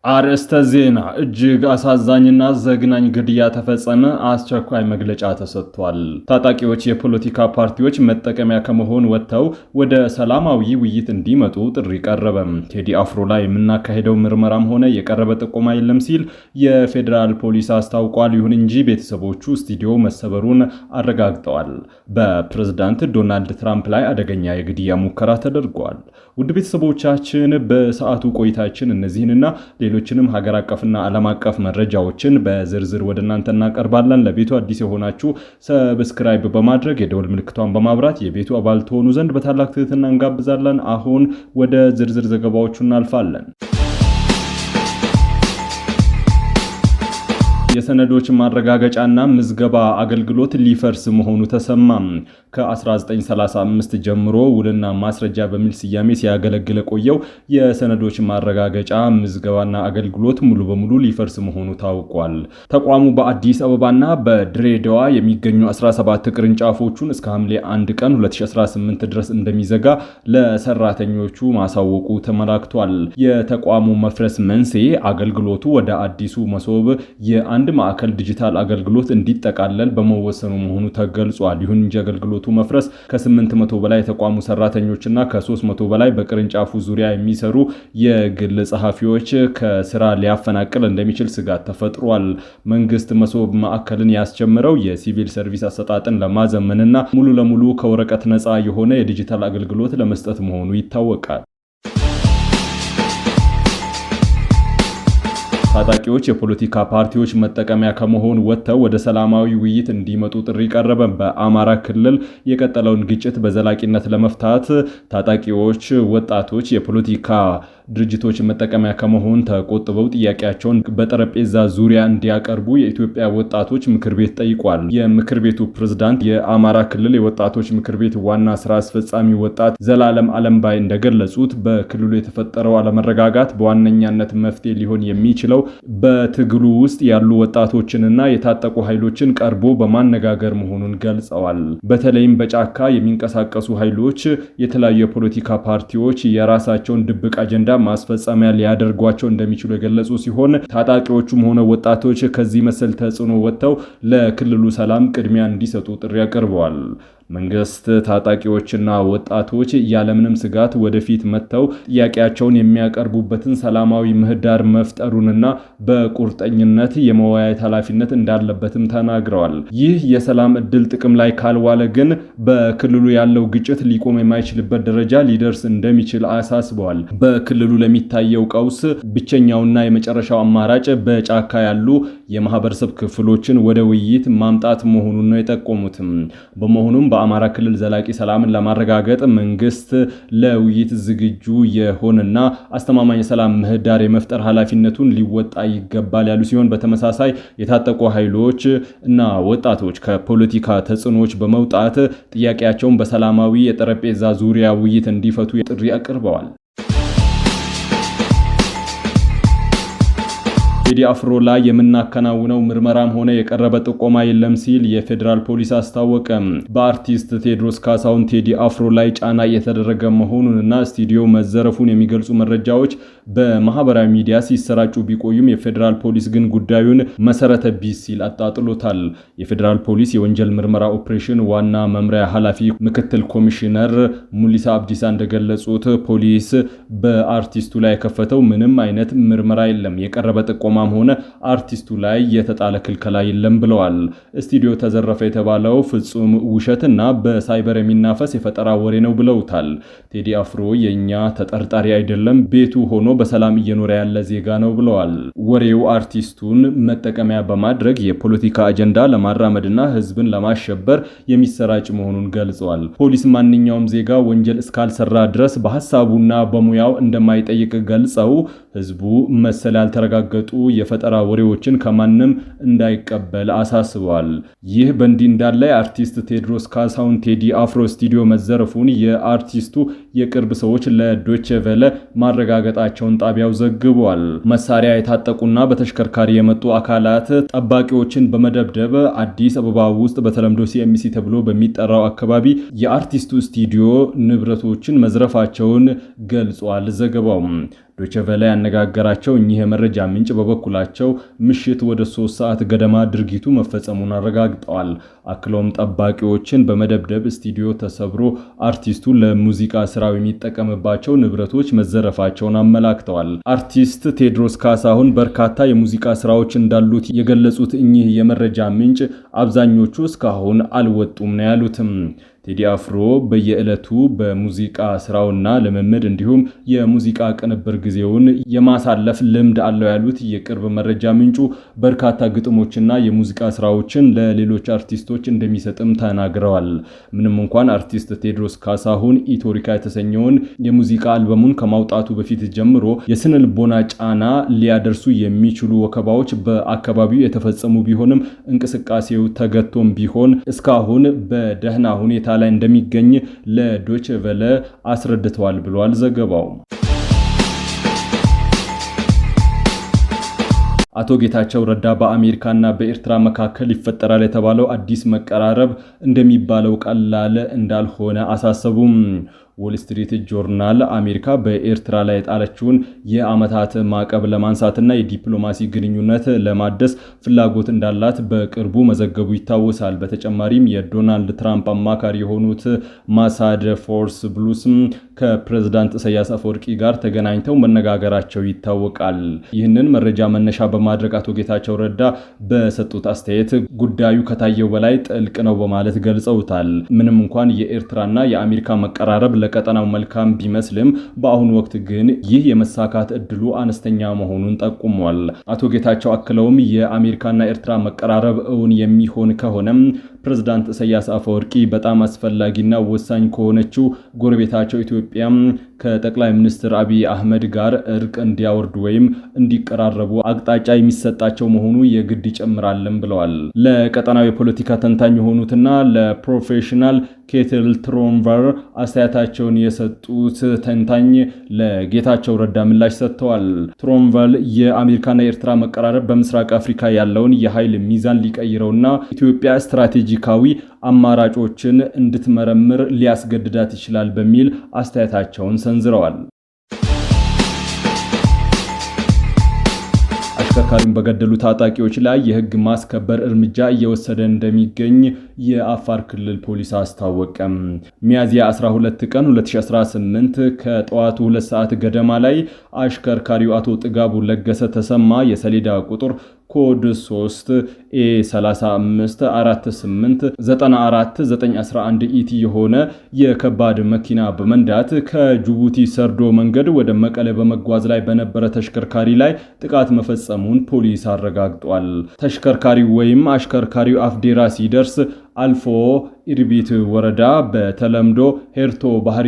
አርዕስተ ዜና እጅግ አሳዛኝና ዘግናኝ ግድያ ተፈጸመ። አስቸኳይ መግለጫ ተሰጥቷል። ታጣቂዎች የፖለቲካ ፓርቲዎች መጠቀሚያ ከመሆን ወጥተው ወደ ሰላማዊ ውይይት እንዲመጡ ጥሪ ቀረበ። ቴዲ አፍሮ ላይ የምናካሄደው ምርመራም ሆነ የቀረበ ጥቆማ የለም ሲል የፌዴራል ፖሊስ አስታውቋል። ይሁን እንጂ ቤተሰቦቹ ስቱዲዮ መሰበሩን አረጋግጠዋል። በፕሬዝዳንት ዶናልድ ትራምፕ ላይ አደገኛ የግድያ ሙከራ ተደርጓል። ውድ ቤተሰቦቻችን በሰዓቱ ቆይታችን እነዚህንና ሌሎችንም ሀገር አቀፍና ዓለም አቀፍ መረጃዎችን በዝርዝር ወደ እናንተ እናቀርባለን። ለቤቱ አዲስ የሆናችሁ ሰብስክራይብ በማድረግ የደወል ምልክቷን በማብራት የቤቱ አባል ትሆኑ ዘንድ በታላቅ ትህትና እንጋብዛለን። አሁን ወደ ዝርዝር ዘገባዎቹ እናልፋለን። የሰነዶች ማረጋገጫና ምዝገባ አገልግሎት ሊፈርስ መሆኑ ተሰማ። ከ1935 ጀምሮ ውልና ማስረጃ በሚል ስያሜ ሲያገለግል ቆየው የሰነዶች ማረጋገጫ ምዝገባና አገልግሎት ሙሉ በሙሉ ሊፈርስ መሆኑ ታውቋል። ተቋሙ በአዲስ አበባና በድሬዳዋ የሚገኙ 17 ቅርንጫፎቹን እስከ ሐምሌ 1 ቀን 2018 ድረስ እንደሚዘጋ ለሰራተኞቹ ማሳወቁ ተመላክቷል። የተቋሙ መፍረስ መንስኤ አገልግሎቱ ወደ አዲሱ መሶብ የአንድ ማዕከል ዲጂታል አገልግሎት እንዲጠቃለል በመወሰኑ መሆኑ ተገልጿል። ይሁን እንጂ አገልግሎቱ መፍረስ ከ800 በላይ የተቋሙ ሰራተኞችና ከ300 በላይ በቅርንጫፉ ዙሪያ የሚሰሩ የግል ጸሐፊዎች ከስራ ሊያፈናቅል እንደሚችል ስጋት ተፈጥሯል። መንግስት መሶብ ማዕከልን ያስጀመረው የሲቪል ሰርቪስ አሰጣጥን ለማዘመንና ሙሉ ለሙሉ ከወረቀት ነፃ የሆነ የዲጂታል አገልግሎት ለመስጠት መሆኑ ይታወቃል። ታጣቂዎች የፖለቲካ ፓርቲዎች መጠቀሚያ ከመሆን ወጥተው ወደ ሰላማዊ ውይይት እንዲመጡ ጥሪ ቀረበ። በአማራ ክልል የቀጠለውን ግጭት በዘላቂነት ለመፍታት ታጣቂዎች ወጣቶች የፖለቲካ ድርጅቶች መጠቀሚያ ከመሆን ተቆጥበው ጥያቄያቸውን በጠረጴዛ ዙሪያ እንዲያቀርቡ የኢትዮጵያ ወጣቶች ምክር ቤት ጠይቋል። የምክር ቤቱ ፕሬዝዳንት የአማራ ክልል የወጣቶች ምክር ቤት ዋና ስራ አስፈጻሚ ወጣት ዘላለም አለምባይ እንደገለጹት በክልሉ የተፈጠረው አለመረጋጋት በዋነኛነት መፍትሄ ሊሆን የሚችለው በትግሉ ውስጥ ያሉ ወጣቶችንና የታጠቁ ኃይሎችን ቀርቦ በማነጋገር መሆኑን ገልጸዋል። በተለይም በጫካ የሚንቀሳቀሱ ኃይሎች የተለያዩ የፖለቲካ ፓርቲዎች የራሳቸውን ድብቅ አጀንዳ ማስፈጸሚያ ሊያደርጓቸው እንደሚችሉ የገለጹ ሲሆን ታጣቂዎቹም ሆነ ወጣቶች ከዚህ መሰል ተጽዕኖ ወጥተው ለክልሉ ሰላም ቅድሚያ እንዲሰጡ ጥሪ አቅርበዋል። መንግስት ታጣቂዎችና ወጣቶች ያለምንም ስጋት ወደፊት መጥተው ጥያቄያቸውን የሚያቀርቡበትን ሰላማዊ ምህዳር መፍጠሩንና በቁርጠኝነት የመወያየት ኃላፊነት እንዳለበትም ተናግረዋል። ይህ የሰላም እድል ጥቅም ላይ ካልዋለ ግን በክልሉ ያለው ግጭት ሊቆም የማይችልበት ደረጃ ሊደርስ እንደሚችል አሳስበዋል። በክልሉ ለሚታየው ቀውስ ብቸኛውና የመጨረሻው አማራጭ በጫካ ያሉ የማህበረሰብ ክፍሎችን ወደ ውይይት ማምጣት መሆኑን ነው የጠቆሙትም። በመሆኑም በአማራ ክልል ዘላቂ ሰላምን ለማረጋገጥ መንግስት ለውይይት ዝግጁ የሆነና አስተማማኝ ሰላም ምህዳር የመፍጠር ኃላፊነቱን ሊወጣ ይገባል ያሉ ሲሆን በተመሳሳይ የታጠቁ ኃይሎች እና ወጣቶች ከፖለቲካ ተጽዕኖዎች በመውጣት ጥያቄያቸውን በሰላማዊ የጠረጴዛ ዙሪያ ውይይት እንዲፈቱ ጥሪ አቅርበዋል። ቴዲ አፍሮ ላይ የምናከናውነው ምርመራም ሆነ የቀረበ ጥቆማ የለም ሲል የፌዴራል ፖሊስ አስታወቀ። በአርቲስት ቴዎድሮስ ካሳሁን ቴዲ አፍሮ ላይ ጫና እየተደረገ መሆኑንና ስቱዲዮ መዘረፉን የሚገልጹ መረጃዎች በማህበራዊ ሚዲያ ሲሰራጩ ቢቆዩም የፌዴራል ፖሊስ ግን ጉዳዩን መሰረተ ቢስ ሲል አጣጥሎታል። የፌዴራል ፖሊስ የወንጀል ምርመራ ኦፕሬሽን ዋና መምሪያ ኃላፊ ምክትል ኮሚሽነር ሙሊሳ አብዲሳ እንደገለጹት ፖሊስ በአርቲስቱ ላይ የከፈተው ምንም አይነት ምርመራ የለም፣ የቀረበ ጥቆማ ሆነ አርቲስቱ ላይ የተጣለ ክልከላ የለም ብለዋል። ስቱዲዮ ተዘረፈ የተባለው ፍጹም ውሸትና በሳይበር የሚናፈስ የፈጠራ ወሬ ነው ብለውታል። ቴዲ አፍሮ የኛ ተጠርጣሪ አይደለም፣ ቤቱ ሆኖ በሰላም እየኖረ ያለ ዜጋ ነው ብለዋል። ወሬው አርቲስቱን መጠቀሚያ በማድረግ የፖለቲካ አጀንዳ ለማራመድና ህዝብን ለማሸበር የሚሰራጭ መሆኑን ገልጸዋል። ፖሊስ ማንኛውም ዜጋ ወንጀል እስካልሰራ ድረስ በሐሳቡና በሙያው እንደማይጠይቅ ገልጸው ህዝቡ መሰል ያልተረጋገጡ የፈጠራ ወሬዎችን ከማንም እንዳይቀበል አሳስበዋል። ይህ በእንዲህ እንዳለ አርቲስት ቴዎድሮስ ካሳሁን ቴዲ አፍሮ ስቱዲዮ መዘረፉን የአርቲስቱ የቅርብ ሰዎች ለዶቼ ቬለ ማረጋገጣቸውን ጣቢያው ዘግቧል። መሳሪያ የታጠቁና በተሽከርካሪ የመጡ አካላት ጠባቂዎችን በመደብደብ አዲስ አበባ ውስጥ በተለምዶ ሲኤምሲ ተብሎ በሚጠራው አካባቢ የአርቲስቱ ስቱዲዮ ንብረቶችን መዝረፋቸውን ገልጿል ዘገባው። ዶቼ ቬለ ያነጋገራቸው እኚህ የመረጃ ምንጭ በበኩላቸው ምሽት ወደ 3 ሰዓት ገደማ ድርጊቱ መፈጸሙን አረጋግጠዋል። አክለውም ጠባቂዎችን በመደብደብ ስቱዲዮ ተሰብሮ አርቲስቱ ለሙዚቃ ስራው የሚጠቀምባቸው ንብረቶች መዘረፋቸውን አመላክተዋል። አርቲስት ቴዎድሮስ ካሳሁን በርካታ የሙዚቃ ስራዎች እንዳሉት የገለጹት እኚህ የመረጃ ምንጭ አብዛኞቹ እስካሁን አልወጡም ነው ያሉትም። ቴዲ አፍሮ በየዕለቱ በሙዚቃ ስራውና ልምምድ እንዲሁም የሙዚቃ ቅንብር ጊዜውን የማሳለፍ ልምድ አለው ያሉት የቅርብ መረጃ ምንጩ በርካታ ግጥሞችና የሙዚቃ ስራዎችን ለሌሎች አርቲስቶች እንደሚሰጥም ተናግረዋል። ምንም እንኳን አርቲስት ቴዎድሮስ ካሳሁን ኢቶሪካ የተሰኘውን የሙዚቃ አልበሙን ከማውጣቱ በፊት ጀምሮ የስነ ልቦና ጫና ሊያደርሱ የሚችሉ ወከባዎች በአካባቢው የተፈጸሙ ቢሆንም እንቅስቃሴው ተገቶም ቢሆን እስካሁን በደህና ሁኔታ ላይ እንደሚገኝ ለዶቼ ቬለ አስረድተዋል ብሏል ዘገባው። አቶ ጌታቸው ረዳ በአሜሪካና በኤርትራ መካከል ይፈጠራል የተባለው አዲስ መቀራረብ እንደሚባለው ቀላል እንዳልሆነ አሳሰቡም። ዎል ስትሪት ጆርናል አሜሪካ በኤርትራ ላይ የጣለችውን የዓመታት ማዕቀብ ለማንሳትና የዲፕሎማሲ ግንኙነት ለማደስ ፍላጎት እንዳላት በቅርቡ መዘገቡ ይታወሳል። በተጨማሪም የዶናልድ ትራምፕ አማካሪ የሆኑት ማሳድ ፎርስ ብሉስም ከፕሬዝዳንት ኢሳያስ አፈወርቂ ጋር ተገናኝተው መነጋገራቸው ይታወቃል። ይህንን መረጃ መነሻ በማድረግ አቶ ጌታቸው ረዳ በሰጡት አስተያየት ጉዳዩ ከታየው በላይ ጥልቅ ነው በማለት ገልጸውታል። ምንም እንኳን የኤርትራና የአሜሪካ መቀራረብ ለቀጠናው መልካም ቢመስልም በአሁኑ ወቅት ግን ይህ የመሳካት እድሉ አነስተኛ መሆኑን ጠቁሟል። አቶ ጌታቸው አክለውም የአሜሪካና ኤርትራ መቀራረብ እውን የሚሆን ከሆነም ፕሬዝዳንት ኢሳያስ አፈወርቂ በጣም አስፈላጊና ወሳኝ ከሆነችው ጎረቤታቸው ኢትዮጵያ ከጠቅላይ ሚኒስትር አብይ አህመድ ጋር እርቅ እንዲያወርዱ ወይም እንዲቀራረቡ አቅጣጫ የሚሰጣቸው መሆኑ የግድ ይጨምራልም ብለዋል። ለቀጠናው የፖለቲካ ተንታኝ የሆኑትና ለፕሮፌሽናል ኬትል ትሮምቨር አስተያየታቸውን የሰጡት ተንታኝ ለጌታቸው ረዳ ምላሽ ሰጥተዋል። ትሮምቨል የአሜሪካና የኤርትራ መቀራረብ በምስራቅ አፍሪካ ያለውን የኃይል ሚዛን ሊቀይረውና ኢትዮጵያ ስትራቴጂካዊ አማራጮችን እንድትመረምር ሊያስገድዳት ይችላል በሚል አስተያየታቸውን ሰንዝረዋል። አሽከርካሪውን በገደሉ ታጣቂዎች ላይ የህግ ማስከበር እርምጃ እየወሰደ እንደሚገኝ የአፋር ክልል ፖሊስ አስታወቀም። ሚያዝያ 12 ቀን 2018 ከጠዋቱ 2 ሰዓት ገደማ ላይ አሽከርካሪው አቶ ጥጋቡ ለገሰ ተሰማ የሰሌዳ ቁጥር ኮድ 3 A354894911 ኢቲ የሆነ የከባድ መኪና በመንዳት ከጅቡቲ ሰርዶ መንገድ ወደ መቀለ በመጓዝ ላይ በነበረ ተሽከርካሪ ላይ ጥቃት መፈጸሙን ፖሊስ አረጋግጧል። ተሽከርካሪው ወይም አሽከርካሪው አፍዴራ ሲደርስ አልፎ ኢርቢት ወረዳ በተለምዶ ሄርቶ ባህሪ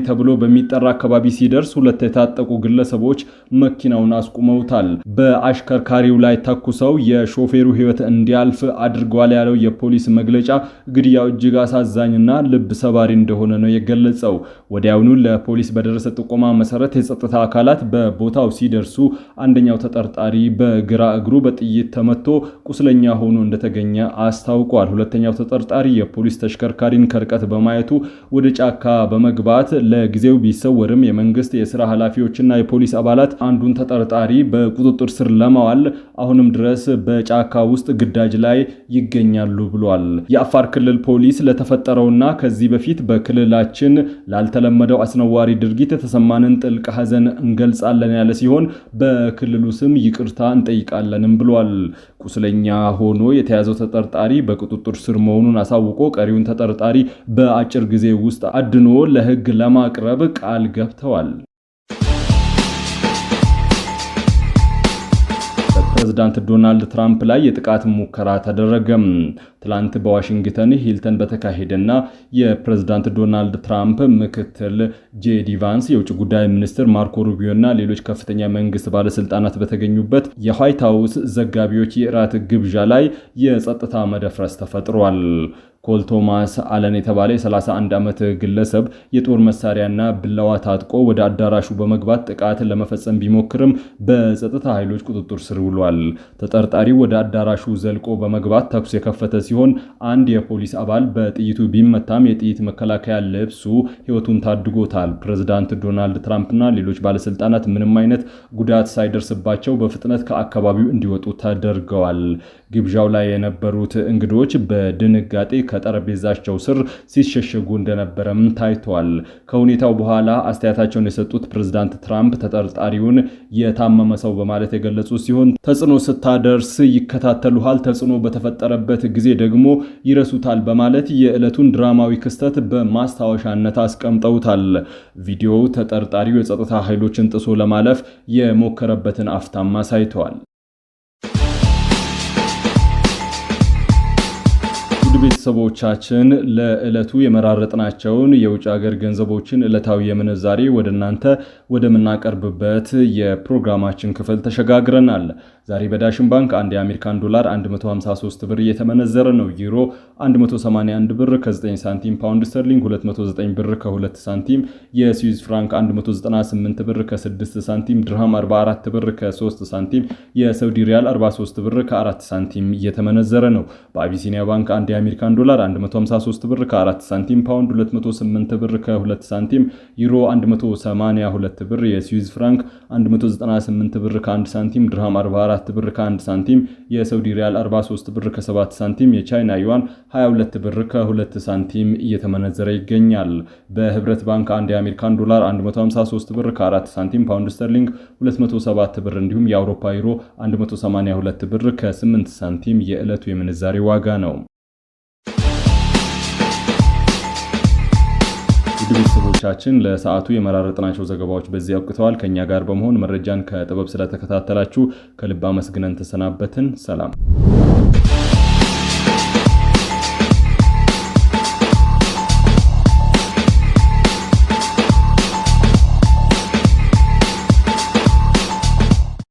ተብሎ በሚጠራ አካባቢ ሲደርስ ሁለት የታጠቁ ግለሰቦች መኪናውን አስቁመውታል። በአሽከርካሪው ላይ ተኩሰው የሾፌሩ ሕይወት እንዲያልፍ አድርጓል ያለው የፖሊስ መግለጫ ግድያው እጅግ አሳዛኝና ልብ ሰባሪ እንደሆነ ነው የገለጸው። ወዲያውኑ ለፖሊስ በደረሰ ጥቆማ መሰረት የጸጥታ አካላት በቦታው ሲደርሱ አንደኛው ተጠርጣሪ በግራ እግሩ በጥይት ተመቶ ቁስለኛ ሆኖ እንደተገኘ አስታውቋል። ሁለተኛው ተጠርጣሪ የፖሊስ ተሽከርካሪን ከርቀት በማየቱ ወደ ጫካ በመግባት ለጊዜው ቢሰወርም የመንግስት የሥራ ኃላፊዎችና የፖሊስ አባላት አንዱን ተጠርጣሪ በቁጥጥር ስር ለማዋል አሁንም ድረስ በጫካ ውስጥ ግዳጅ ላይ ይገኛሉ ብሏል። የአፋር ክልል ፖሊስ ለተፈጠረውና ከዚህ በፊት በክልላችን ላልተለመደው አስነዋሪ ድርጊት የተሰማንን ጥልቅ ሐዘን እንገልጻለን ያለ ሲሆን በክልሉ ስም ይቅርታ እንጠይቃለንም ብሏል። ቁስለኛ ሆኖ የተያዘው ተጠርጣሪ በቁጥጥር ስር መሆኑን አሳውቆ ቀሪውን ተጠርጣሪ በአጭር ጊዜ ውስጥ አድኖ ለሕግ ለማቅረብ ቃል ገብተዋል። ፕሬዝዳንት ዶናልድ ትራምፕ ላይ የጥቃት ሙከራ ተደረገም። ትላንት በዋሽንግተን ሂልተን በተካሄደና የፕሬዝዳንት ዶናልድ ትራምፕ ምክትል ጄዲ ቫንስ፣ የውጭ ጉዳይ ሚኒስትር ማርኮ ሩቢዮና ሌሎች ከፍተኛ መንግስት ባለስልጣናት በተገኙበት የዋይት ሃውስ ዘጋቢዎች የእራት ግብዣ ላይ የጸጥታ መደፍረስ ተፈጥሯል። ኮል ቶማስ አለን የተባለ የ31 ዓመት ግለሰብ የጦር መሳሪያና ብላዋ ታጥቆ ወደ አዳራሹ በመግባት ጥቃት ለመፈጸም ቢሞክርም በጸጥታ ኃይሎች ቁጥጥር ስር ውሏል። ተጠርጣሪው ወደ አዳራሹ ዘልቆ በመግባት ተኩስ የከፈተ ሲሆን አንድ የፖሊስ አባል በጥይቱ ቢመታም የጥይት መከላከያ ልብሱ ሕይወቱን ታድጎታል። ፕሬዝዳንት ዶናልድ ትራምፕና ሌሎች ባለስልጣናት ምንም አይነት ጉዳት ሳይደርስባቸው በፍጥነት ከአካባቢው እንዲወጡ ተደርገዋል። ግብዣው ላይ የነበሩት እንግዶች በድንጋጤ ከጠረጴዛቸው ስር ሲሸሸጉ እንደነበረም ታይቷል። ከሁኔታው በኋላ አስተያየታቸውን የሰጡት ፕሬዝዳንት ትራምፕ ተጠርጣሪውን የታመመ ሰው በማለት የገለጹ ሲሆን ተጽዕኖ ስታደርስ ይከታተሉሃል፣ ተጽዕኖ በተፈጠረበት ጊዜ ደግሞ ይረሱታል በማለት የዕለቱን ድራማዊ ክስተት በማስታወሻነት አስቀምጠውታል። ቪዲዮው ተጠርጣሪው የጸጥታ ኃይሎችን ጥሶ ለማለፍ የሞከረበትን አፍታም አሳይተዋል። ቤተሰቦቻችን ለዕለቱ የመራረጥናቸውን የውጭ ሀገር ገንዘቦችን ዕለታዊ የምንዛሬ ወደ እናንተ ወደምናቀርብበት የፕሮግራማችን ክፍል ተሸጋግረናል። ዛሬ በዳሽን ባንክ አንድ የአሜሪካን ዶላር 153 ብር እየተመነዘረ ነው። ዩሮ 181 ብር ከ9 ሳንቲም፣ ፓውንድ ስተርሊንግ 209 ብር ከ2 ሳንቲም፣ የስዊዝ ፍራንክ 198 ብር ከ6 ሳንቲም፣ ድርሃም 44 ብር ከ3 ሳንቲም፣ የሳውዲ ሪያል 43 ብር ከ4 ሳንቲም እየተመነዘረ ነው። በአቢሲኒያ ባንክ አንድ የአሜሪካን ዶላር 153 ብር ከ4 ሳንቲም፣ ፓውንድ 208 ብር ከ2 ሳንቲም፣ ዩሮ 182 ብር፣ የስዊዝ ፍራንክ 198 ብር ከ1 ሳንቲም፣ ድርሃም 44 ብር ከ1 ሳንቲም፣ የሳውዲ ሪያል 43 ብር ከ7 ሳንቲም፣ የቻይና ዩዋን 22 ብር ከ2 ሳንቲም እየተመነዘረ ይገኛል። በህብረት ባንክ አንድ የአሜሪካን ዶላር 153 ብር ከ4 ሳንቲም፣ ፓውንድ ስተርሊንግ 207 ብር እንዲሁም የአውሮፓ ዩሮ 182 ብር ከ8 ሳንቲም የዕለቱ የምንዛሬ ዋጋ ነው። ቤተሰቦቻችን ለሰዓቱ የመራረጥናቸው ዘገባዎች በዚህ አብቅተዋል። ከኛ ጋር በመሆን መረጃን ከጥበብ ስለተከታተላችሁ ከልብ አመስግነን ተሰናበትን። ሰላም።